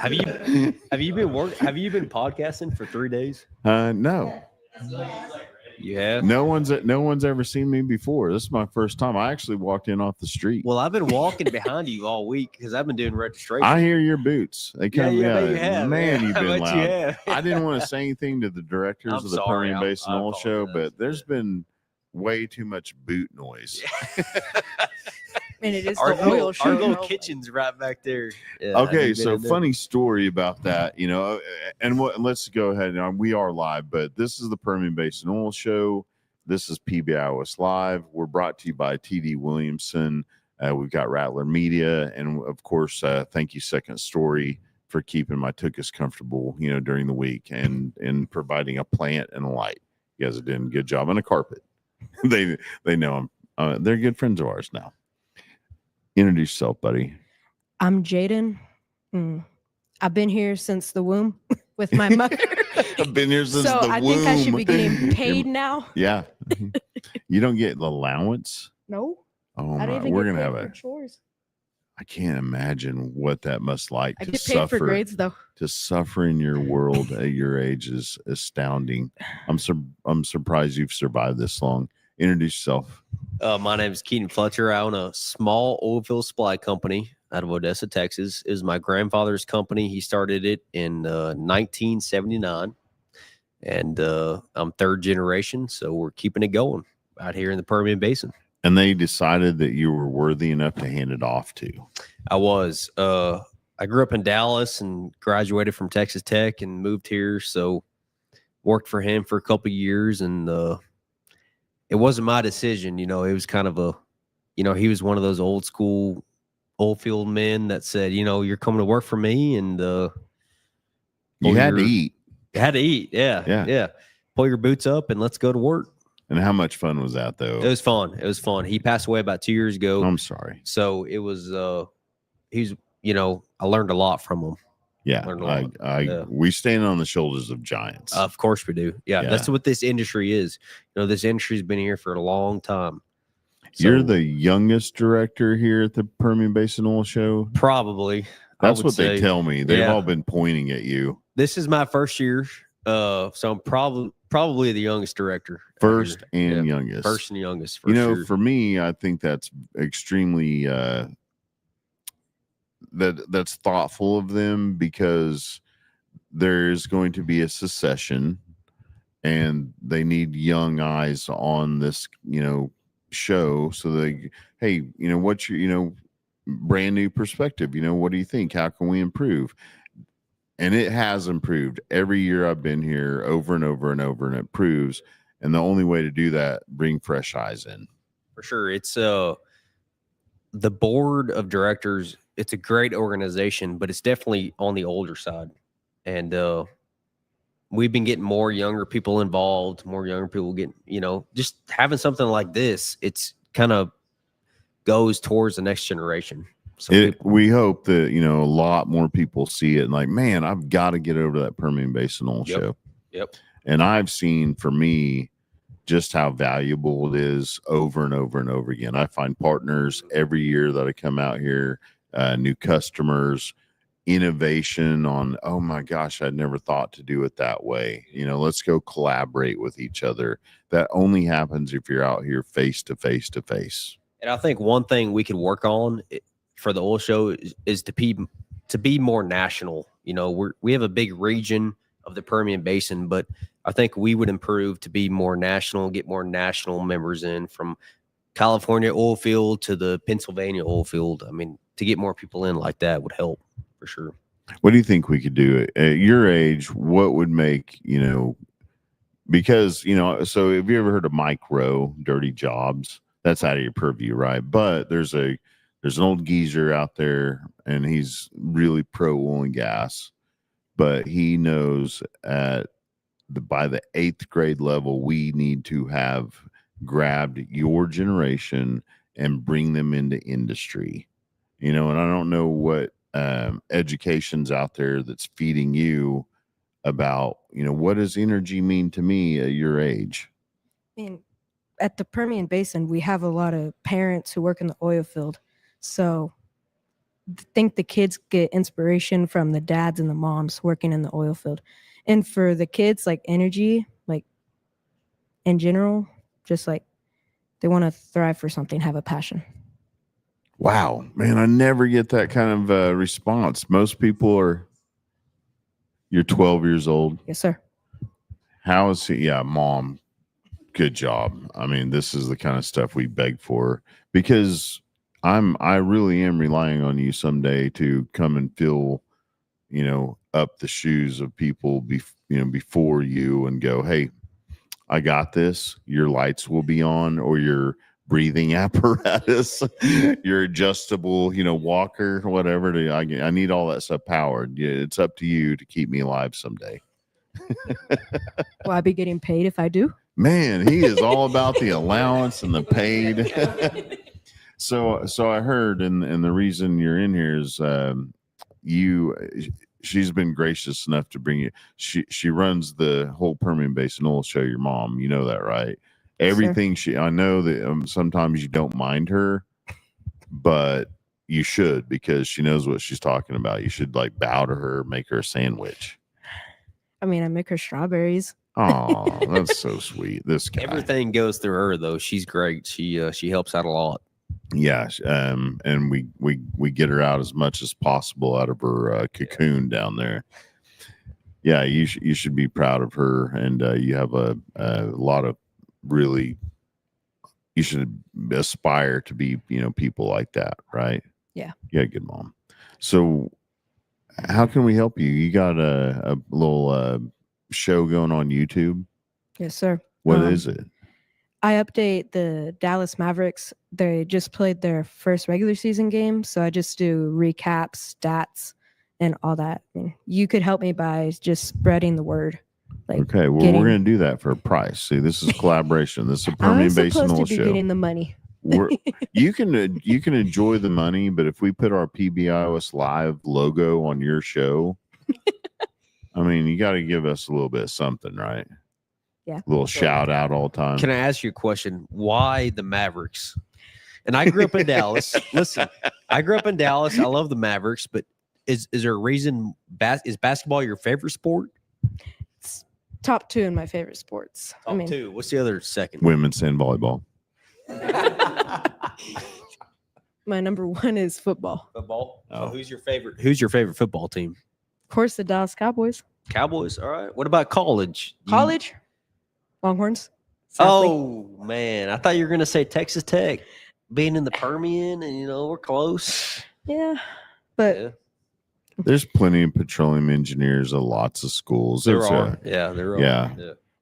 Have you been podcasting for 3 days? No. Yeah. No one's ever seen me before. This is my first time. I actually walked in off the street. Well, I've been walking behind you all week because I've been doing registration. I hear your boots. They come. Yeah, you have. Man, you've I been bet loud. you have. I didn't want to say anything to the directors I'm of the sorry. Permian Basin I Oil Show, apologize. but there's been way too much boot noise. And it is Our the oil show. little bro. kitchen's right back there. Yeah, Okay, so funny story about that, and let's go ahead. We are live, but this is the Permian Basin Oil Show. This is Pbios Live. We're brought to you by TD Williamson. We've got Rattler Media, and of course, thank you, Second Story, for keeping my Tookus comfortable, during the week and providing a plant and a light. You guys are doing a good job, and a carpet. They know them. They're good friends of ours now. Introduce yourself, buddy. I'm Jayden. I've been here since the womb with my mother. I've been here since so the I womb. think I should be getting paid now. Yeah. You don't get the allowance? No. Oh, I don't my. even We're get going to paid have for a. chores. I can't imagine what that must like I to get paid for suffer. grades though. To suffer in your world at your age is astounding. I'm surprised you've survived this long. Introduce yourself. My name is KEATON Fletcher. I own a small oilfield supply company out of Odessa, Texas. It was my grandfather's company. He started it in 1979, and I'm third generation, so we're keeping it going out here in the Permian Basin. And they decided that you were worthy enough to hand it off to. I was. I grew up in Dallas and graduated from Texas Tech and moved here, so worked for him for a couple of years, and it wasn't my decision. It was kind of a, he was one of those old school Oilfield men that said, you're coming to work for me, and you had to eat. You had to eat. Yeah. Pull your boots up and let's go to work. And how much fun was that, though? It was fun. He passed away about 2 years ago. I'm sorry. So it was, I learned a lot from him. Yeah, we stand on the shoulders of giants. Of course we do. Yeah, that's what this industry is. This industry's been here for a long time. So, you're the youngest director here at the Permian Basin Oil Show? Probably. That's what they tell me. They've all been pointing at you. This is my first year, so I'm probably the youngest director. First and youngest. First and youngest, for sure. For me, I think that's extremely that's thoughtful of them, because there's going to be a succession and they need young eyes on this, show. So they, hey, what's your, brand new perspective? What do you think? How can we improve? And it has improved every year I've been here, over and over and over, and it proves. And the only way to do that, bring fresh eyes in. For sure. It's the board of directors. It's a great organization, but it's definitely on the older side. And we've been getting more younger people involved, more younger people getting, just having something like this, it's kind of goes towards the next generation. We hope that, a lot more people see it and like, man, I've got to get over to that Permian Basin Oil Show. Yep. And I've seen, for me, just how valuable it is over and over and over again. I find partners every year that I come out here, new customers, innovation on, oh my gosh, I'd never thought to do it that way. Let's go collaborate with each other. That only happens if you're out here face to face to face. And I think one thing we could work on for the oil show is to be more national. We have a big region of the Permian Basin, but I think we would improve to be more national, get more national members in, from California Oilfield to the Pennsylvania Oilfield. I mean, to get more people in like that would help for sure. What do you think we could do at your age? What would make, because, so have you ever heard of Mike Rowe, Dirty Jobs? That's out of your purview, right? But there's an old geezer out there, and he's really pro oil and gas, but he knows by the 8th grade level, we need to have grabbed your generation and bring them into industry, and I don't know what education's out there that's feeding you about, what does energy mean to me at your age? I mean, at the Permian Basin, we have a lot of parents who work in the oil field. So think the kids get inspiration from the dads and the moms working in the oil field. And for the kids, like energy, like in general, just like they want to thrive for something, have a passion. Wow, man, I never get that kind of response. Most people are, you're 12 years old. Yes, sir. How is he? Yeah, mom, good job. I mean, this is the kind of stuff we beg for, because I really am relying on you someday to come and fill, up the shoes of people before you, and go, hey, I got this. Your lights will be on, or your breathing apparatus, your adjustable, walker, whatever. I need all that stuff powered. Yeah, it's up to you to keep me alive someday. Will I be getting paid if I do? Man, he is all about the allowance and the paid. So I heard, and the reason you're in here is she's been gracious enough to bring you. She runs the whole Permian Basin oil show. Your mom, you know that, right? Everything I know that sometimes you don't mind her, but you should, because she knows what she's talking about. You should like bow to her, make her a sandwich. I mean, I make her strawberries. Oh, that's so sweet. This guy. Everything goes through her though. She's great. She helps out a lot. Yeah, and we get her out as much as possible out of her cocoon down there. Yeah, you should be proud of her, and you have a lot of really. You should aspire to be, people like that, right? Yeah. Yeah, good mom. So, how can we help you? You got a little show going on YouTube. Yes, sir. What is it? I update the Dallas Mavericks. They just played their first regular season game, so I just do recaps, stats, and all that. I mean, you could help me by just spreading the word. Okay, well, we're going to do that for a price. See, this is collaboration. This is a Permian Basin oil show. Getting the money. You can enjoy the money, but if we put our Pbios Live logo on your show, I mean, you got to give us a little bit of something, right? Yeah. A little shout out all the time. Can I ask you a question? Why the Mavericks? And I grew up in Dallas. Listen, I grew up in Dallas. I love the Mavericks, but is there a reason? Is basketball your favorite sport? It's top 2 in my favorite sports. Top 2. What's the other second? Women's and volleyball. My number 1 is football. Football. Oh. So who's your favorite football team? Of course, the Dallas Cowboys. Cowboys. All right. What about college? College? Longhorns. Sadly. Oh man, I thought you were gonna say Texas Tech, being in the Permian, and we're close. Yeah, but there's plenty of petroleum engineers at lots of schools. There are. Yeah.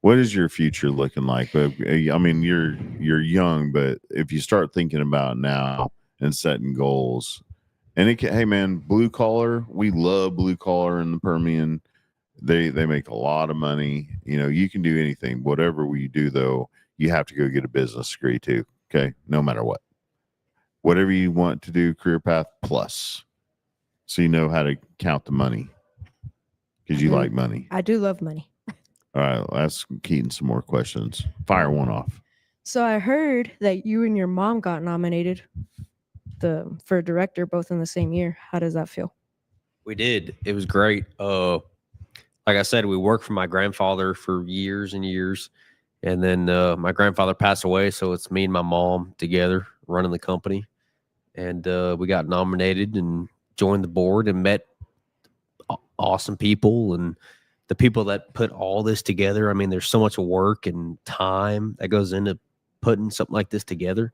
What is your future looking like? But I mean, you're young, but if you start thinking about now and setting goals, and hey man, blue collar, we love blue collar in the Permian. They make a lot of money. You can do anything. Whatever you do, though, you have to go get a business degree too. Okay, no matter what. Whatever you want to do, career path plus, so you know how to count the money, because you like money. I do love money. All right, I'll ask Keaton some more questions. Fire one off. So I heard that you and your mom got nominated for director both in the same year. How does that feel? We did. It was great. Like I said, we worked for my grandfather for years and years, and then my grandfather passed away, so it's me and my mom together running the company, and we got nominated and joined the board and met awesome people, and the people that put all this together. I mean, there's so much work and time that goes into putting something like this together,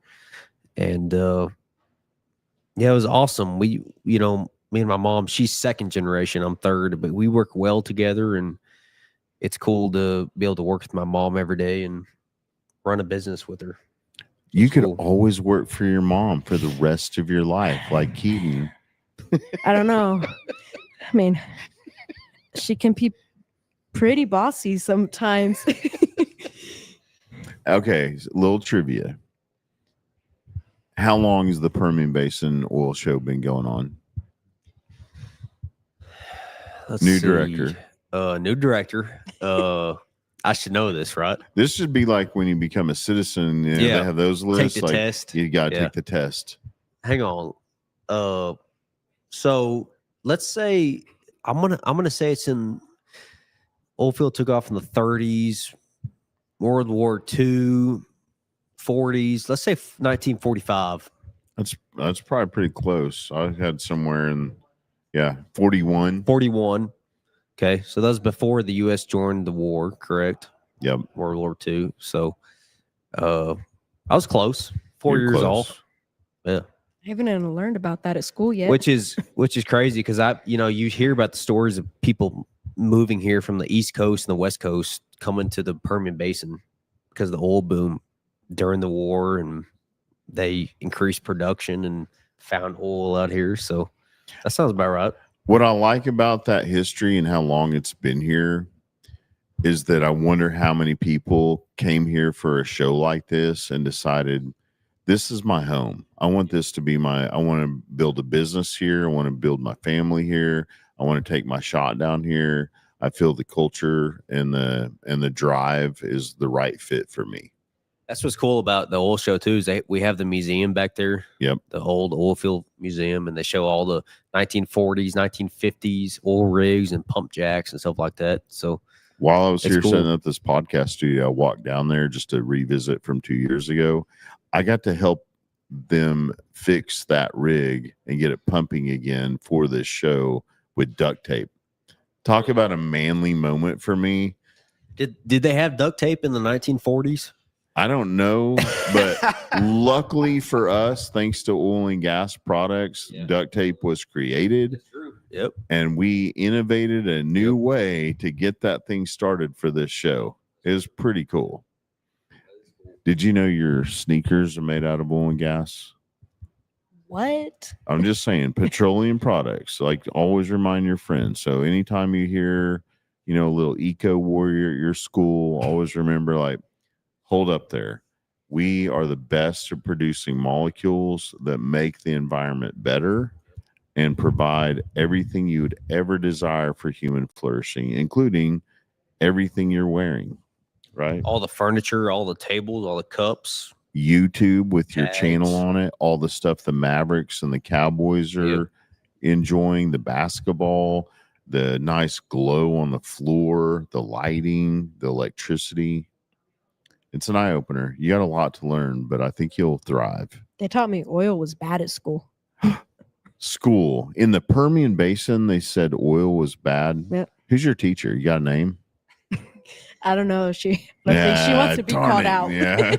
and it was awesome. Me and my mom, she's second generation, I'm third, but we work well together, and it's cool to be able to work with my mom every day and run a business with her. You could always work for your mom for the rest of your life, like Keaton. I don't know. I mean, she can be pretty bossy sometimes. Okay, little trivia. How long has the Permian Basin oil show been going on? New director. I should know this, right? This should be like when you become a citizen. They have those lists. Take the test. You got to take the test. Hang on. So let's say I'm gonna say it's in Oilfield took off in the 30s, World War II, 40s. Let's say 1945. That's probably pretty close. I had somewhere in 41. 41. Okay, so that was before the U.S. joined the war, correct? Yep. World War II. So, I was close. 4 You're years close. off. Yeah, I haven't even learned about that at school yet. which is crazy because you hear about the stories of people moving here from the East Coast and the West Coast coming to the Permian Basin because of the oil boom during the war, and they increased production and found oil out here. So that sounds about right. What I like about that history and how long it's been here is that I wonder how many people came here for a show like this and decided this is my home. I want this to be I want to build a business here. I want to build my family here. I want to take my shot down here. I feel the culture and the drive is the right fit for me. That's what's cool about the oil show too. Is we have the museum back there. Yep. The old Oilfield Museum, and they show all the 1940s, 1950s oil rigs and pump jacks and stuff like that. So while I was here cool. setting up this podcast studio, I walked down there just to revisit from 2 years ago. I got to help them fix that rig and get it pumping again for this show with duct tape. Talk about a manly moment for me. Did they have duct tape in the 1940s? I don't know, but luckily for us, thanks to oil and gas products, duct tape was created. That's true. Yep. And we innovated a new way to get that thing started for this show. It was pretty cool. Did you know your sneakers are made out of oil and gas? What? I'm just saying, petroleum products. Like, always remind your friends. So anytime you hear, a little eco warrior at your school, always remember, like, hold up there. We are the best at producing molecules that make the environment better and provide everything you would ever desire for human flourishing, including everything you're wearing, right? All the furniture, all the tables, all the cups. YouTube with your Tags. channel on it, all the stuff the Mavericks and the Cowboys are enjoying, the basketball, the nice glow on the floor, the lighting, the electricity. It's an eye-opener. You got a lot to learn, but I think you'll thrive. They taught me oil was bad at school. School. In the Permian Basin, they said oil was bad. Yep. Who's your teacher? You got a name? I don't know. She wants to be called out. Yeah.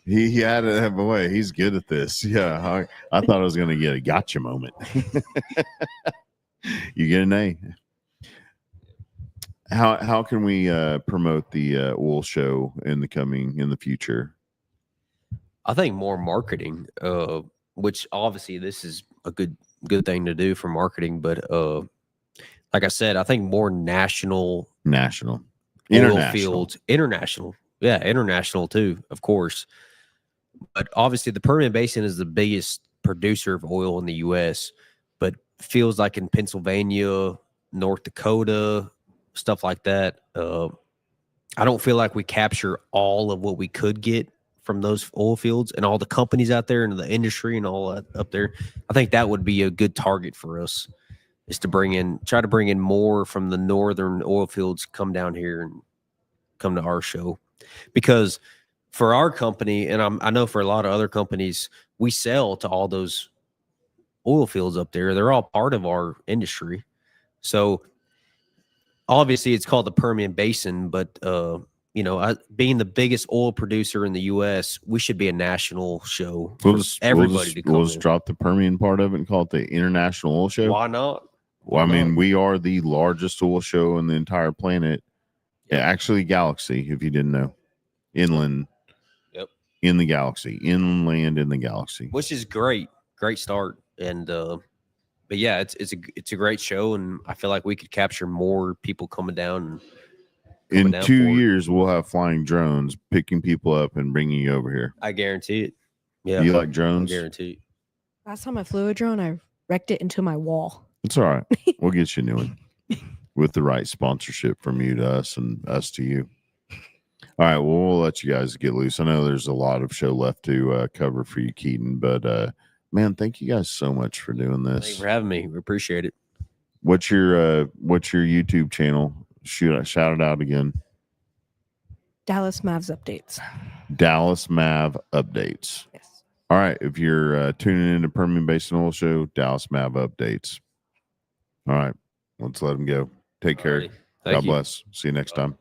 He had to have a way. He's good at this. Yeah. I thought I was going to get a gotcha moment. You get an A. How can we promote the oil show in the future? I think more marketing, which obviously this is a good thing to do for marketing, but like I said, I think more national international fields, international too, of course. But obviously, the Permian Basin is the biggest producer of oil in the U.S., but feels like in Pennsylvania, North Dakota, stuff like that, I don't feel like we capture all of what we could get from those oil fields and all the companies out there and the industry and all that up there. I think that would be a good target for us, is to try to bring in more from the northern oil fields, come down here and come to our show. Because for our company, and I know for a lot of other companies, we sell to all those oil fields up there. They're all part of our industry. So obviously it's called the Permian Basin, but being the biggest oil producer in the U.S., we should be a national show for everybody to come. We'll just drop the Permian part of it and call it the International Oil Show. Why not? Well, I mean, we are the largest oil show in the entire planet. Yeah, actually, galaxy, if you didn't know. Inland. Yep. In the galaxy. Inland in the galaxy. Which is great. Great start. And but yeah, it's a great show, and I feel like we could capture more people coming down. In 2 years, we'll have flying drones picking people up and bringing you over here. I guarantee it. Yeah. You like drones? I guarantee it. Last time I flew a drone, I wrecked it into my wall. It's all right. We'll get you a new one with the right sponsorship from you to us and us to you. All right. Well, we'll let you guys get loose. I know there's a lot of show left to cover for you, Keaton, but man, thank you guys so much for doing Thank you this. for having me. We appreciate it. What's your YouTube channel? Shout it out again. Dallas Mavs updates. Dallas Mav updates. Yes. All right. If you're tuning in to Permian Basin Oil Show, Dallas Mav updates. All right. Let's let them go. Take care. Alrighty. Thank God you. bless. See you next time.